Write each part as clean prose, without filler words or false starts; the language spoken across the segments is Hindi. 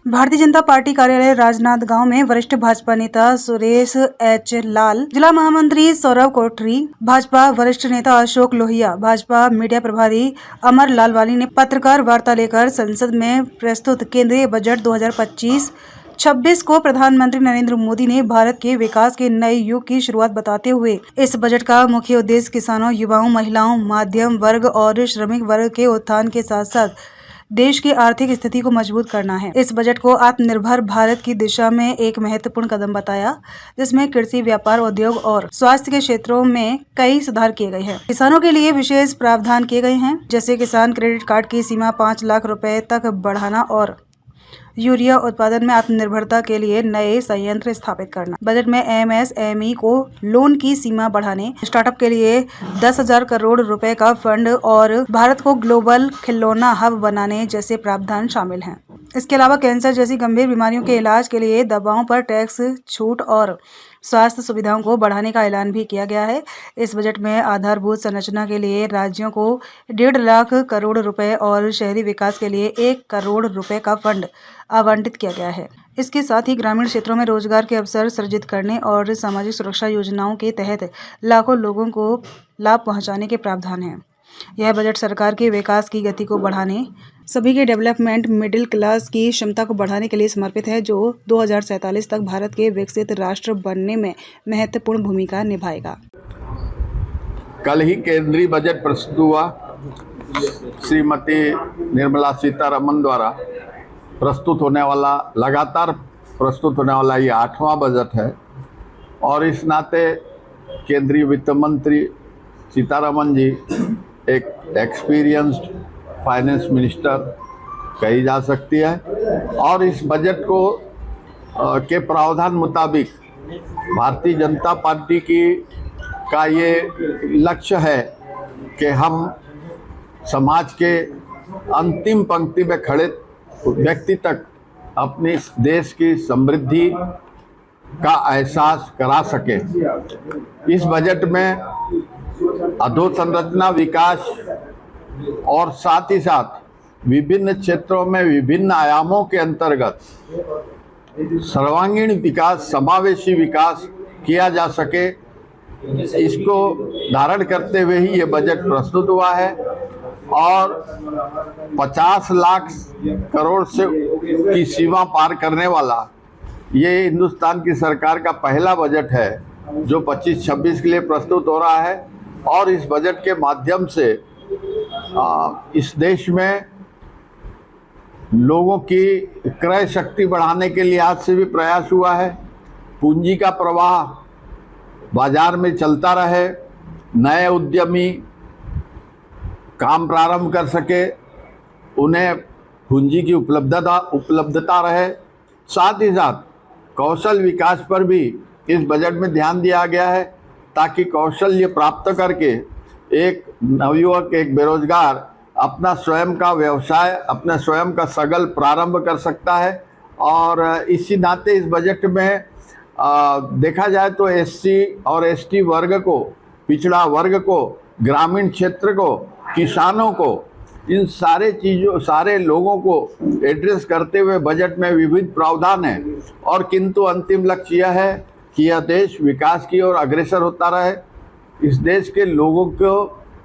भारतीय जनता पार्टी कार्यालय राजनांदगांव में वरिष्ठ भाजपा नेता सुरेश एच लाल, जिला महामंत्री सौरभ कोठरी, भाजपा वरिष्ठ नेता अशोक लोहिया, भाजपा मीडिया प्रभारी अमर लालवानी ने पत्रकार वार्ता लेकर संसद में प्रस्तुत केंद्रीय बजट 2025-26 को प्रधानमंत्री नरेंद्र मोदी ने भारत के विकास के नए युग की शुरुआत बताते हुए इस बजट का मुख्य उद्देश्य किसानों, युवाओं, महिलाओं, मध्यम वर्ग और श्रमिक वर्ग के उत्थान के साथ साथ देश की आर्थिक स्थिति को मजबूत करना है। इस बजट को आत्मनिर्भर भारत की दिशा में एक महत्वपूर्ण कदम बताया, जिसमें कृषि, व्यापार, उद्योग और स्वास्थ्य के क्षेत्रों में कई सुधार किए गए हैं। किसानों के लिए विशेष प्रावधान किए गए हैं, जैसे किसान क्रेडिट कार्ड की सीमा 5 लाख रुपए तक बढ़ाना और यूरिया उत्पादन में आत्मनिर्भरता के लिए नए संयंत्र स्थापित करना। बजट में एमएसएमई को लोन की सीमा बढ़ाने, स्टार्टअप के लिए 10,000 करोड़ रुपए का फंड और भारत को ग्लोबल खिलौना हब बनाने जैसे प्रावधान शामिल हैं। इसके अलावा कैंसर जैसी गंभीर बीमारियों के इलाज के लिए दवाओं पर टैक्स छूट और स्वास्थ्य सुविधाओं को बढ़ाने का ऐलान भी किया गया है। इस बजट में आधारभूत संरचना के लिए राज्यों को 1.5 लाख करोड़ रुपए और शहरी विकास के लिए 1 करोड़ रुपए का फंड आवंटित किया गया है। इसके साथ ही ग्रामीण क्षेत्रों में रोजगार के अवसर सृजित करने और सामाजिक सुरक्षा योजनाओं के तहत लाखों लोगों को लाभ पहुंचाने के प्रावधान हैं। यह बजट सरकार के विकास की गति को बढ़ाने, सभी के डेवलपमेंट, मिडिल क्लास की क्षमता को बढ़ाने के लिए समर्पित है, जो 2047 तक भारत के विकसित राष्ट्र बनने में महत्वपूर्ण भूमिका निभाएगा। कल ही केंद्रीय बजट प्रस्तुत हुआ। श्रीमती निर्मला सीतारमण द्वारा लगातार प्रस्तुत होने वाला ये 8वां बजट है और इस नाते केंद्रीय वित्त मंत्री सीतारमण जी एक एक्सपीरियंस्ड फाइनेंस मिनिस्टर कही जा सकती है और इस बजट को के प्रावधान मुताबिक भारतीय जनता पार्टी का ये लक्ष्य है कि हम समाज के अंतिम पंक्ति में खड़े व्यक्ति तक अपनी देश की समृद्धि का एहसास करा सके। इस बजट में अधोसंरचना विकास और साथ ही साथ विभिन्न क्षेत्रों में विभिन्न आयामों के अंतर्गत सर्वांगीण विकास, समावेशी विकास किया जा सके, इसको धारण करते हुए ही ये बजट प्रस्तुत हुआ है और 50 लाख करोड़ से की सीमा पार करने वाला ये हिंदुस्तान की सरकार का पहला बजट है जो 25-26 के लिए प्रस्तुत हो रहा है और इस बजट के माध्यम से इस देश में लोगों की क्रय शक्ति बढ़ाने के लिहाज से भी प्रयास हुआ है। पूंजी का प्रवाह बाजार में चलता रहे, नए उद्यमी काम प्रारंभ कर सके, उन्हें पूंजी की उपलब्धता रहे। साथ ही साथ कौशल विकास पर भी इस बजट में ध्यान दिया गया है ताकि कौशल्य प्राप्त करके एक नवयुवक, एक बेरोजगार अपना स्वयं का व्यवसाय, अपना स्वयं का सगल प्रारंभ कर सकता है। और इसी नाते इस बजट में देखा जाए तो एससी और एसटी वर्ग को, पिछड़ा वर्ग को, ग्रामीण क्षेत्र को, किसानों को, इन सारे लोगों को एड्रेस करते हुए बजट में विविध प्रावधान है और किंतु अंतिम लक्ष्य यह है कि यह देश विकास की ओर अग्रसर होता रहे, इस देश के लोगों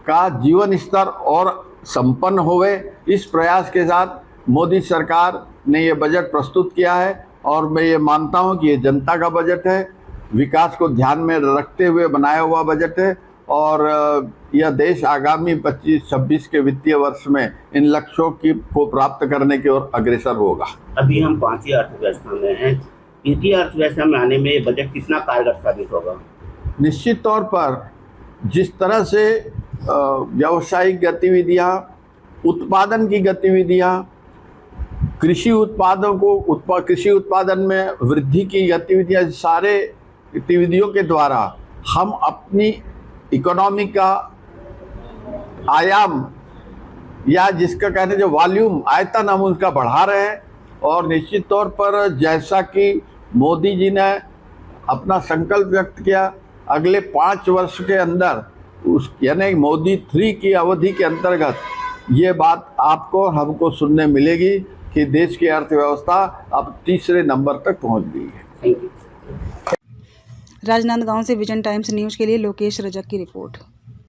का जीवन स्तर और संपन्न होवे। इस प्रयास के साथ मोदी सरकार ने ये बजट प्रस्तुत किया है और मैं ये मानता हूँ कि ये जनता का बजट है, विकास को ध्यान में रखते हुए बनाया हुआ बजट है और यह देश आगामी 25-26 के वित्तीय वर्ष में इन लक्ष्यों को प्राप्त करने की ओर अग्रसर होगा। अभी हम 5वीं अर्थव्यवस्था में हैं, इनकी अर्थव्यवस्था में आने में ये बजट कितना कारगर साबित होगा? निश्चित तौर पर जिस तरह से व्यावसायिक गतिविधियाँ, उत्पादन की गतिविधियाँ, कृषि उत्पादन में वृद्धि की गतिविधियाँ, सारे गतिविधियों के द्वारा हम अपनी इकोनॉमी का आयाम या जिसका कहने जो वॉल्यूम, आयतन, हम उसका बढ़ा रहे हैं और निश्चित तौर पर जैसा कि मोदी जी ने अपना संकल्प व्यक्त किया, अगले 5 वर्ष के अंदर यानी मोदी 3 की अवधि के अंतर्गत ये बात आपको हमको सुनने मिलेगी कि देश की अर्थव्यवस्था अब तीसरे नंबर तक पहुंच गई है। Thank you. राजनांदगांव से विजन टाइम्स न्यूज के लिए लोकेश रजक की रिपोर्ट।